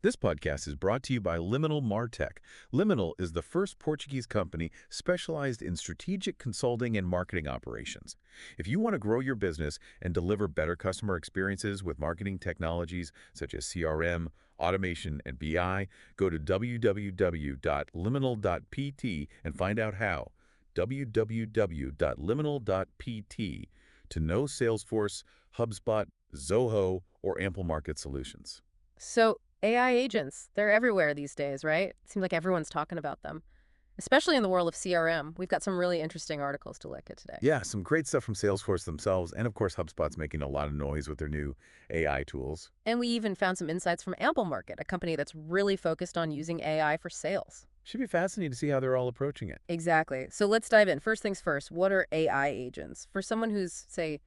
This podcast is brought to you by Liminal MarTech. Liminal is the first Portuguese company specialized in strategic consulting and marketing operations. If you want to grow your business and deliver better customer experiences with marketing technologies such as CRM, automation, and BI, go to www.liminal.pt and find out how. www.liminal.pt to know Salesforce, HubSpot, Zoho, or Amplemarket solutions. So AI agents, they're everywhere these days, right? It seems like everyone's talking about them, especially in the world of CRM. We've got some really interesting articles to look at today. Yeah, some great stuff from Salesforce themselves, and of course HubSpot's making a lot of noise with their new AI tools. And we even found some insights from Amplemarket, a company that's really focused on using AI for sales. Should be fascinating to see how they're all approaching it. Exactly. So let's dive in. First things first, what are AI agents? For someone who's, say,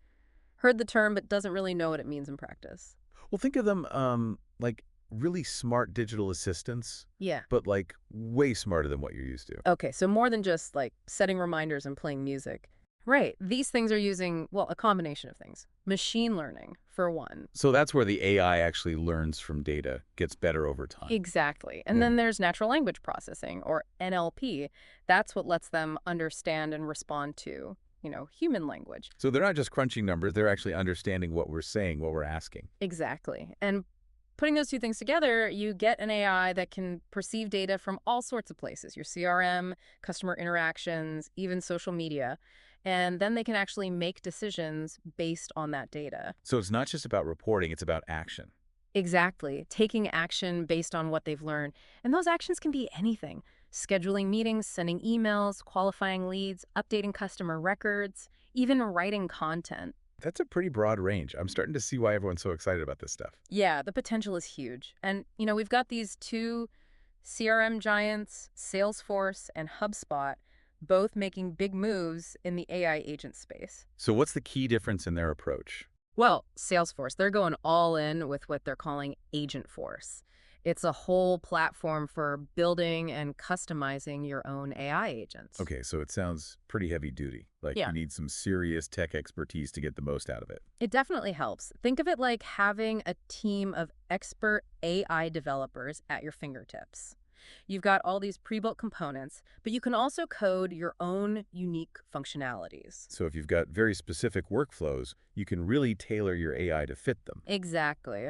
heard the term but doesn't really know what it means in practice. Well, think of them like really smart digital assistants, Yeah. but like way smarter than what you're used to. Okay, so more than just like setting reminders and playing music. Right. These things are using, well, a combination of things. Machine learning, for one. So that's where the AI actually learns from data, gets better over time. Exactly. And then there's natural language processing, or NLP. That's what lets them understand and respond to, human language. So they're not just crunching numbers, they're actually understanding what we're saying, what we're asking. Exactly. And putting those two things together, you get an AI that can perceive data from all sorts of places, your CRM, customer interactions, even social media. And then they can actually make decisions based on that data. So it's not just about reporting, it's about action. Exactly. Taking action based on what they've learned. And those actions can be anything. Scheduling meetings, sending emails, qualifying leads, updating customer records, even writing content. That's a pretty broad range. I'm starting to see why everyone's so excited about this stuff. Yeah, the potential is huge. And, we've got these two CRM giants, Salesforce and HubSpot, both making big moves in the AI agent space. So what's the key difference in their approach? Well, Salesforce, they're going all in with what they're calling Agentforce. It's a whole platform for building and customizing your own AI agents. Okay, so it sounds pretty heavy duty. Like Yeah, you need some serious tech expertise to get the most out of it. it definitely helps. Think of it like having a team of expert AI developers at your fingertips. You've got all these pre-built components, but you can also code your own unique functionalities. So if you've got very specific workflows, you can really tailor your AI to fit them. Exactly.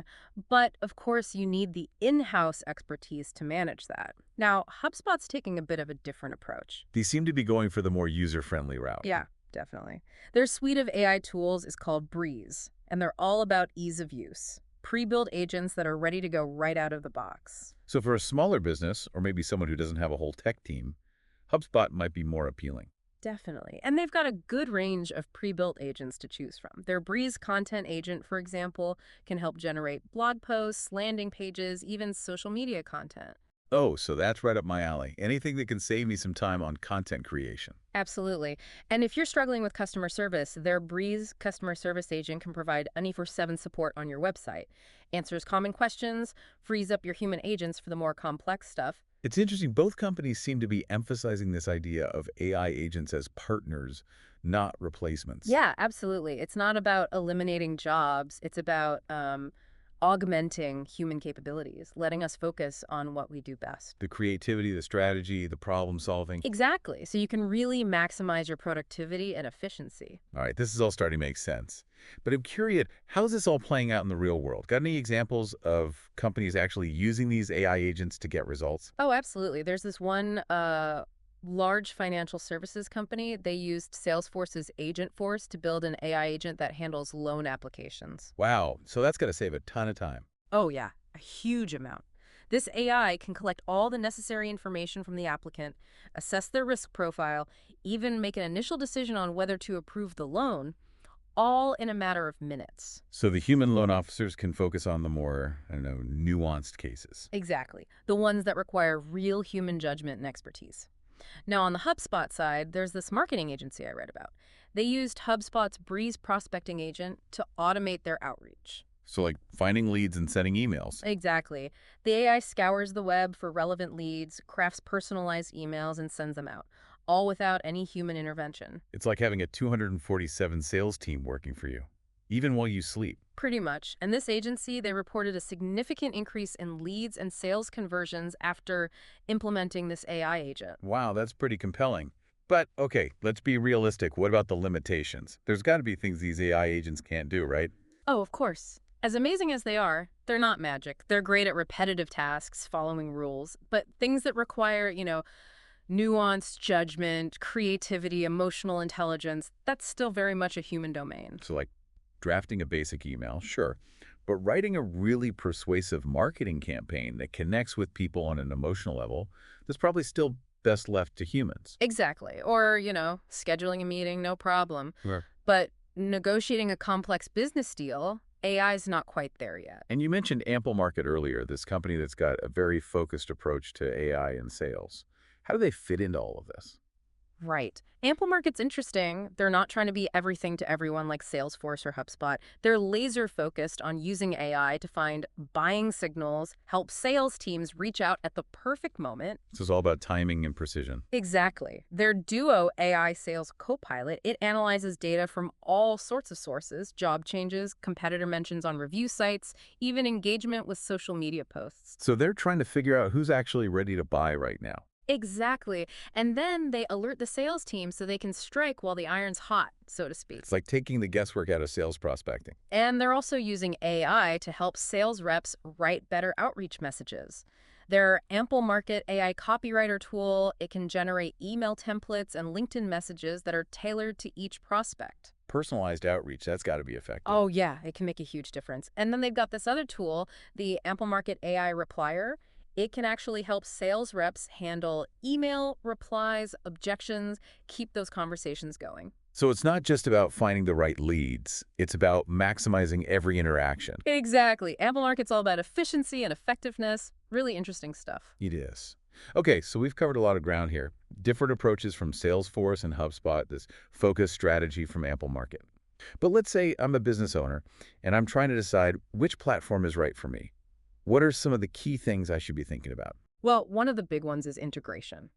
But of course, you need the in-house expertise to manage that. Now, HubSpot's taking a bit of a different approach. These seem to be going for the more user-friendly route. Yeah, definitely. Their suite of AI tools is called Breeze, and they're all about ease of use. Pre-built agents that are ready to go right out of the box. So for a smaller business, or maybe someone who doesn't have a whole tech team, HubSpot might be more appealing. Definitely. And they've got a good range of pre-built agents to choose from. Their Breeze content agent, for example, can help generate blog posts, landing pages, even social media content. Oh, so that's right up my alley. Anything that can save me some time on content creation. Absolutely. And if you're struggling with customer service, their Breeze customer service agent can provide 24/7 support on your website, answers common questions, frees up your human agents for the more complex stuff. It's interesting, both companies seem to be emphasizing this idea of AI agents as partners, not replacements. Yeah, absolutely. It's not about eliminating jobs. It's about augmenting human capabilities, letting us focus on what we do best. The creativity, the strategy, the problem solving. Exactly. So you can really maximize your productivity and efficiency. All right, this is all starting to make sense. But I'm curious, how's this all playing out in the real world? Got any examples of companies actually using these AI agents to get results? Oh, absolutely. There's this one large financial services company. They used Salesforce's Agentforce to build an AI agent that handles loan applications. Wow, so that's got to save a ton of time. Oh, yeah, a huge amount. This AI can collect all the necessary information from the applicant, assess their risk profile, even make an initial decision on whether to approve the loan, all in a matter of minutes. So the human loan officers can focus on the more, I don't know, nuanced cases. Exactly. The ones that require real human judgment and expertise. Now, on the HubSpot side, there's this marketing agency I read about. They used HubSpot's Breeze prospecting agent to automate their outreach. So like finding leads and sending emails. Exactly. The AI scours the web for relevant leads, crafts personalized emails, and sends them out, all without any human intervention. It's like having a 247 sales team working for you. even while you sleep. Pretty much. And this agency, they reported a significant increase in leads and sales conversions after implementing this AI agent. Wow, that's pretty compelling. But, okay, let's be realistic. What about the limitations? There's got to be things these AI agents can't do, right? Oh, of course. As amazing as they are, they're not magic. They're great at repetitive tasks, following rules, but things that require, nuanced judgment, creativity, emotional intelligence, that's still very much a human domain. So, like, drafting a basic email, sure. But writing a really persuasive marketing campaign that connects with people on an emotional level, that's probably still best left to humans. Exactly. Or, scheduling a meeting, no problem. Sure. But negotiating a complex business deal, AI is not quite there yet. And you mentioned Amplemarket earlier, this company that's got a very focused approach to AI and sales. How do they fit into all of this? Right. Amplemarket's interesting. They're not trying to be everything to everyone like Salesforce or HubSpot. They're laser focused on using AI to find buying signals, help sales teams reach out at the perfect moment. This is all about timing and precision. Exactly. Their Duo AI Sales Copilot, it analyzes data from all sorts of sources, job changes, competitor mentions on review sites, even engagement with social media posts. So they're trying to figure out who's actually ready to buy right now. Exactly. And then they alert the sales team so they can strike while the iron's hot, so to speak. It's like taking the guesswork out of sales prospecting. And they're also using AI to help sales reps write better outreach messages. Their Amplemarket AI copywriter tool, it can generate email templates and LinkedIn messages that are tailored to each prospect. Personalized outreach, that's got to be effective. Oh, yeah, it can make a huge difference. And then they've got this other tool, the Amplemarket AI replier. It can actually help sales reps handle email replies, objections, keep those conversations going. So it's not just about finding the right leads. It's about maximizing every interaction. Exactly. Amplemarket's all about efficiency and effectiveness. Really interesting stuff. It is. Okay, so we've covered a lot of ground here. Different approaches from Salesforce and HubSpot, this focused strategy from Amplemarket. But let's say I'm a business owner and I'm trying to decide which platform is right for me. What are some of the key things I should be thinking about? Well, one of the big ones is integration.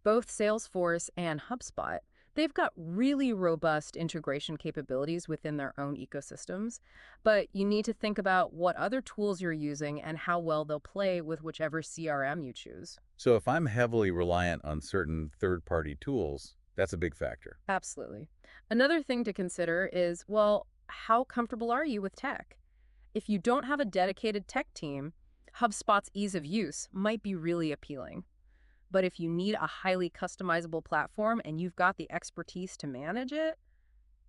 Both Salesforce and HubSpot, they've got really robust integration capabilities within their own ecosystems, but you need to think about what other tools you're using and how well they'll play with whichever CRM you choose. So if I'm heavily reliant on certain third-party tools, that's a big factor. Absolutely. Another thing to consider is, well, how comfortable are you with tech? If you don't have a dedicated tech team, HubSpot's ease of use might be really appealing. But if you need a highly customizable platform and you've got the expertise to manage it,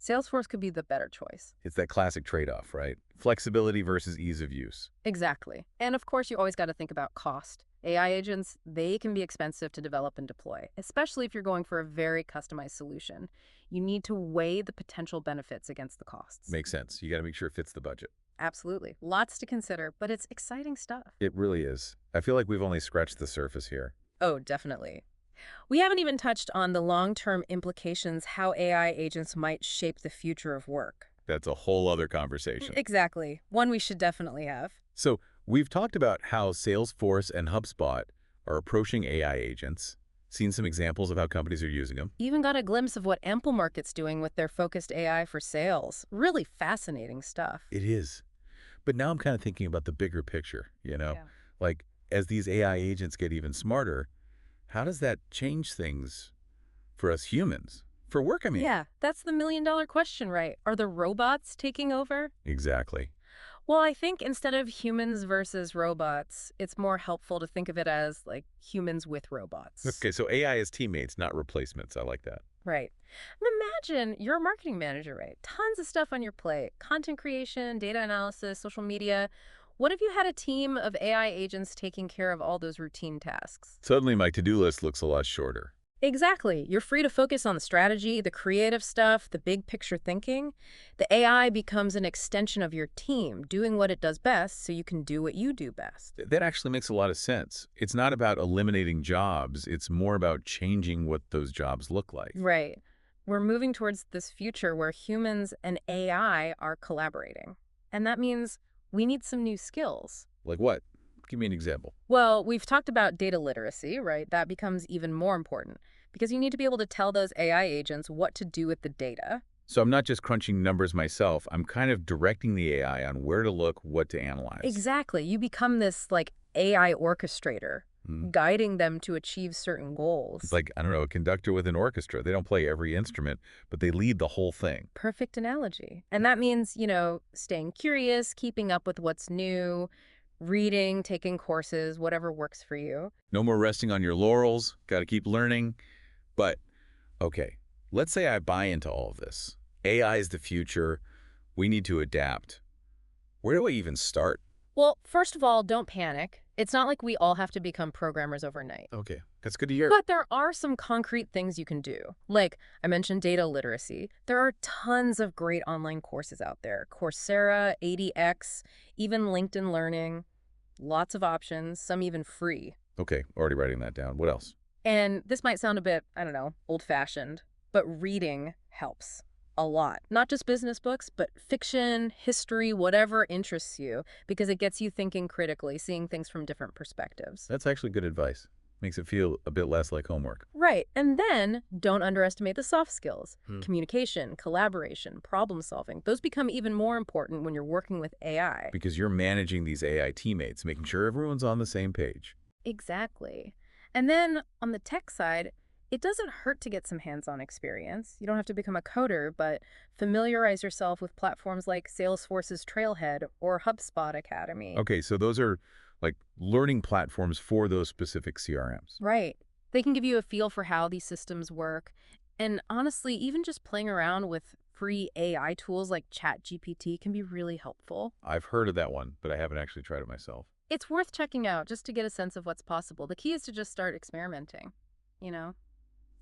Salesforce could be the better choice. It's that classic trade-off, right? Flexibility versus ease of use. Exactly. And of course, you always got to think about cost. AI agents, they can be expensive to develop and deploy, especially if you're going for a very customized solution. You need to weigh the potential benefits against the costs. Makes sense. You got to make sure it fits the budget. Absolutely. Lots to consider, but it's exciting stuff. It really is. I feel like we've only scratched the surface here. Oh, definitely. We haven't even touched on the long-term implications how AI agents might shape the future of work. That's a whole other conversation. Exactly. One we should definitely have. So we've talked about how Salesforce and HubSpot are approaching AI agents, seen some examples of how companies are using them. Even got a glimpse of what Amplemarket's doing with their focused AI for sales. Really fascinating stuff. It is. But now I'm kind of thinking about the bigger picture, Yeah. Like as these AI agents get even smarter, how does that change things for us humans? For work, I mean. Yeah, that's the million-dollar question, right? Are the robots taking over? Exactly. Well, I think instead of humans versus robots, it's more helpful to think of it as like humans with robots. Okay, so AI as teammates, not replacements. I like that. Right. And imagine you're a marketing manager, right? Tons of stuff on your plate. Content creation, data analysis, social media. What if you had a team of AI agents taking care of all those routine tasks? Suddenly my to-do list looks a lot shorter. Exactly. You're free to focus on the strategy, the creative stuff, the big picture thinking. The AI becomes an extension of your team, doing what it does best so you can do what you do best. That actually makes a lot of sense. It's not about eliminating jobs. It's more about changing what those jobs look like. Right. We're moving towards this future where humans and AI are collaborating. And that means we need some new skills. Like what? Give me an example. Well, we've talked about data literacy, right? That becomes even more important because you need to be able to tell those AI agents what to do with the data. So I'm not just crunching numbers myself. I'm kind of directing the AI on where to look, what to analyze. Exactly. You become this like AI orchestrator, Hmm. guiding them to achieve certain It's goals. like, I don't know, a conductor with an orchestra. They don't play every instrument, but they lead the whole thing. Perfect analogy. And that means, staying curious, keeping up with what's new, reading, taking courses, whatever works for you. No more resting on your laurels. Got to keep learning. But, okay, let's say I buy into all of this. AI is the future. We need to adapt. Where do I even start? Well, first of all, don't panic. It's not like we all have to become programmers overnight. Okay, that's good to hear. But there are some concrete things you can do. Like I mentioned data literacy. There are tons of great online courses out there. Coursera, ADX, even LinkedIn Learning. Lots of options, some even free. Okay, already writing that down. What else? And this might sound a bit, I don't know, old-fashioned, but reading helps a lot. Not just business books, but fiction, history, whatever interests you, because it gets you thinking critically, seeing things from different perspectives. That's actually good advice. Makes it feel a bit less like homework. Right. And then don't underestimate the soft skills. Hmm. Communication, collaboration, problem solving. Those become even more important when you're working with AI. Because you're managing these AI teammates, making sure everyone's on the same page. Exactly. And then on the tech side, it doesn't hurt to get some hands-on experience. You don't have to become a coder, but familiarize yourself with platforms like Salesforce's Trailhead or HubSpot Academy. Okay, so those are like learning platforms for those specific CRMs. Right. They can give you a feel for how these systems work. And honestly, even just playing around with free AI tools like ChatGPT can be really helpful. I've heard of that one, but I haven't actually tried it myself. It's worth checking out just to get a sense of what's possible. The key is to just start experimenting, you know,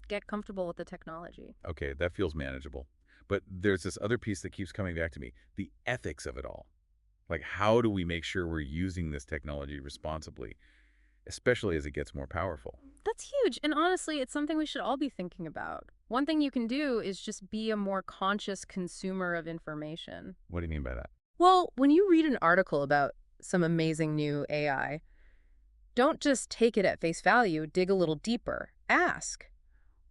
get comfortable with the technology. Okay, that feels manageable. But there's this other piece that keeps coming back to me, the ethics of it all. Like, how do we make sure we're using this technology responsibly, especially as it gets more powerful? That's huge. And honestly, it's something we should all be thinking about. One thing you can do is just be a more conscious consumer of information. What do you mean by that? Well, when you read an article about some amazing new AI, don't just take it at face value, dig a little deeper. Ask,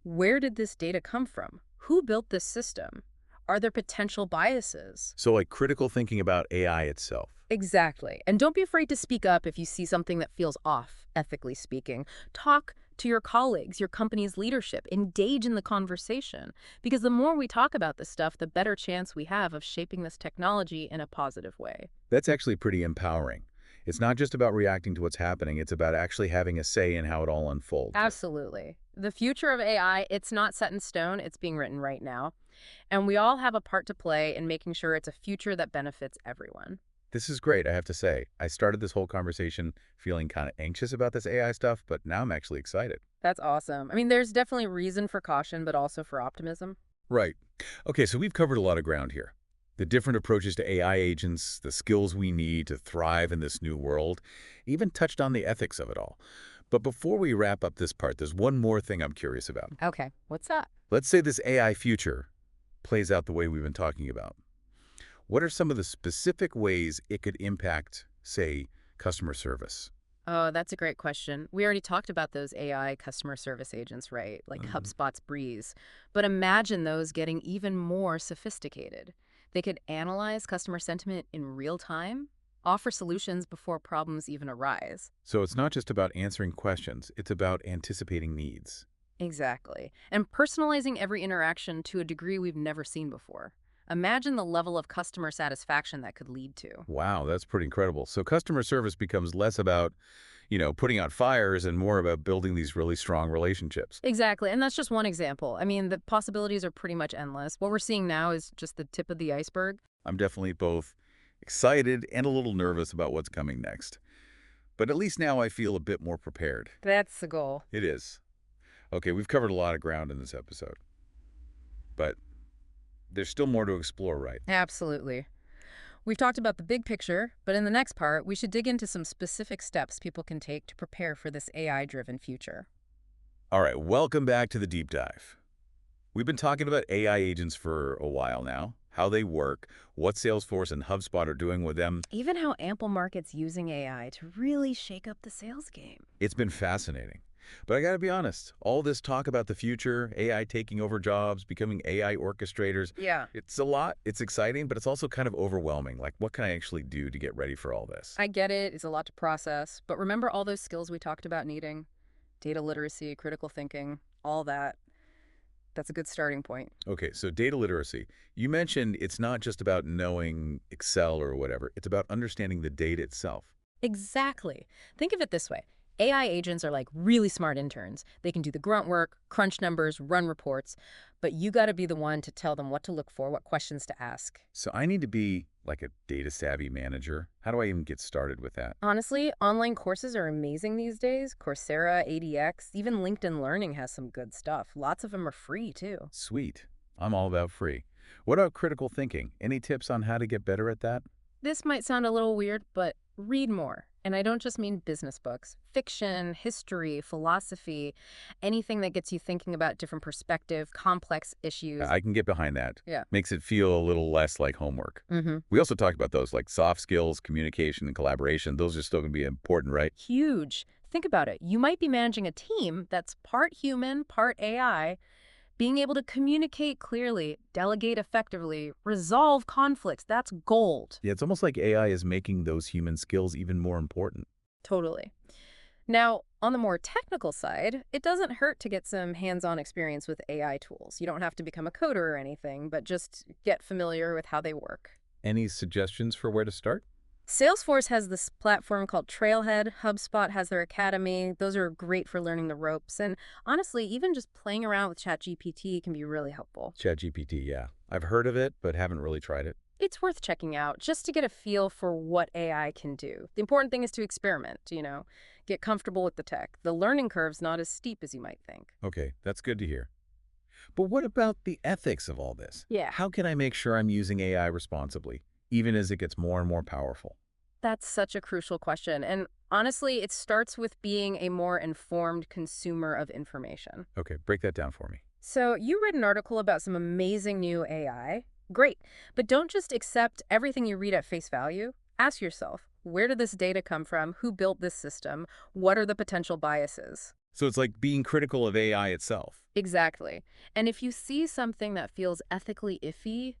where did this data come from? Who built this system? Are there potential biases? So, like critical thinking about AI itself. Exactly. And don't be afraid to speak up if you see something that feels off, ethically speaking. Talk to your colleagues, your company's leadership. Engage in the conversation. Because the more we talk about this stuff, the better chance we have of shaping this technology in a positive way. That's actually pretty empowering. It's not just about reacting to what's happening, it's about actually having a say in how it all unfolds. Absolutely. The future of AI, it's not set in stone, it's being written right now. And we all have a part to play in making sure it's a future that benefits everyone. This is great, I have to say. I started this whole conversation feeling kind of anxious about this AI stuff, but now I'm actually excited. That's awesome. I mean, there's definitely reason for caution, but also for optimism. Right. Okay, so we've covered a lot of ground here. The different approaches to AI agents, the skills we need to thrive in this new world, even touched on the ethics of it all. But before we wrap up this part, there's one more thing I'm curious about. Okay, what's that? Let's say this AI future plays out the way we've been talking about. What are some of the specific ways it could impact, say, customer service? Oh, that's a great question. We already talked about those AI customer service agents, right? Like HubSpot's Breeze. But imagine those getting even more sophisticated. They could analyze customer sentiment in real time, offer solutions before problems even arise. So it's not just about answering questions, it's about anticipating needs. Exactly. And personalizing every interaction to a degree we've never seen before. Imagine the level of customer satisfaction that could lead to. Wow, that's pretty incredible. So customer service becomes less about, putting out fires and more about building these really strong relationships. Exactly. And that's just one example. I mean, the possibilities are pretty much endless. What we're seeing now is just the tip of the iceberg. I'm definitely both excited and a little nervous about what's coming next. But at least now I feel a bit more prepared. That's the goal. It is. Okay, we've covered a lot of ground in this episode. But there's still more to explore, right? Absolutely. We've talked about the big picture, but in the next part, we should dig into some specific steps people can take to prepare for this AI-driven future. All right, welcome back to the deep dive. We've been talking about AI agents for a while now, how they work, what Salesforce and HubSpot are doing with them. Even how Amplemarket's using AI to really shake up the sales game. It's been fascinating. But I gotta be honest, all this talk about the future, AI taking over jobs, becoming AI orchestrators, Yeah. it's a lot, it's exciting, but it's also kind of overwhelming. Like, what can I actually do to get ready for all this? I get it. It's a lot to process. But remember all those skills we talked about needing? Data literacy, critical thinking, all that. That's a good starting point. Okay, so data literacy. You mentioned it's not just about knowing Excel or whatever, it's about understanding the data itself. Exactly. Think of it this way. AI agents are like really smart interns. They can do the grunt work, crunch numbers, run reports, but you got to be the one to tell them what to look for, what questions to ask. So I need to be like a data savvy manager. How do I even get started with that? Honestly, online courses are amazing these days. Coursera, ADX, even LinkedIn Learning has some good stuff. Lots of them are free too. Sweet. I'm all about free. What about critical thinking? Any tips on how to get better at that? This might sound a little weird, but read more. And I don't just mean business books. Fiction, history, philosophy, anything that gets you thinking about different perspective, complex issues. I can get behind that. Yeah. Makes it feel a little less like homework. Mm-hmm. We also talked about those like soft skills, communication, and collaboration. Those are still going to be important, right? Huge. Think about it. You might be managing a team that's part human, part AI. Being able to communicate clearly, delegate effectively, resolve conflicts, that's gold. Yeah, it's almost like AI is making those human skills even more important. Totally. Now, on the more technical side, it doesn't hurt to get some hands-on experience with AI tools. You don't have to become a coder or anything, but just get familiar with how they work. Any suggestions for where to start? Salesforce has this platform called Trailhead. HubSpot has their academy. Those are great for learning the ropes. And honestly, even just playing around with ChatGPT can be really helpful. ChatGPT, yeah. I've heard of it, but haven't really tried it. It's worth checking out just to get a feel for what AI can do. The important thing is to experiment, get comfortable with the tech. The learning curve's not as steep as you might think. Okay, that's good to hear. But what about the ethics of all this? Yeah, How can I make sure I'm using AI responsibly, even as it gets more and more powerful? that's such a crucial question. And honestly, it starts with being a more informed consumer of information. Okay, break that down for me. So you read an article about some amazing new AI. Great. But don't just accept everything you read at face value. Ask yourself, where did this data come from? Who built this system? What are the potential biases? So it's like being critical of AI itself. Exactly. And if you see something that feels ethically iffy,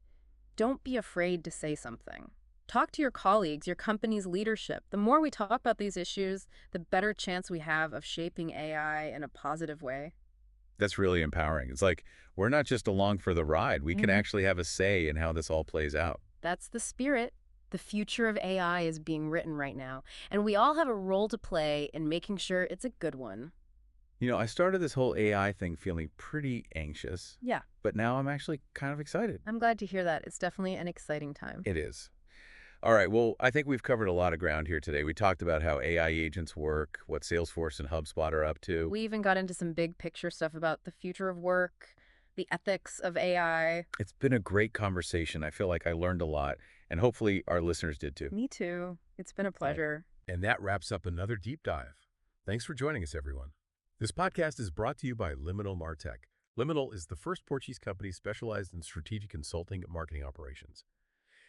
don't be afraid to say something. Talk to your colleagues, your company's leadership. The more we talk about these issues, the better chance we have of shaping AI in a positive way. That's really empowering. It's like we're not just along for the ride. We can Mhm. actually have a say in how this all plays out. That's the spirit. The future of AI is being written right now, and we all have a role to play in making sure it's a good one. I started this whole AI thing feeling pretty anxious, Yeah, but now I'm actually kind of excited. I'm glad to hear that. It's definitely an exciting time. It is. All right, well, I think we've covered a lot of ground here today. We talked about how AI agents work, what Salesforce and HubSpot are up to. We even got into some big picture stuff about the future of work, the ethics of AI. It's been a great conversation. I feel like I learned a lot, and hopefully our listeners did too. Me too. It's been a pleasure. And that wraps up another deep dive. Thanks for joining us, everyone. This podcast is brought to you by Liminal MarTech. Liminal is the first Portuguese company specialized in strategic consulting and marketing operations.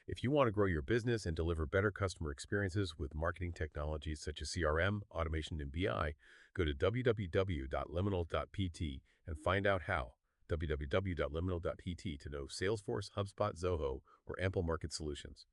If you want to grow your business and deliver better customer experiences with marketing technologies such as CRM, automation, and BI, go to www.liminal.pt and find out how. www.liminal.pt to know Salesforce, HubSpot, Zoho, or Amplemarket solutions.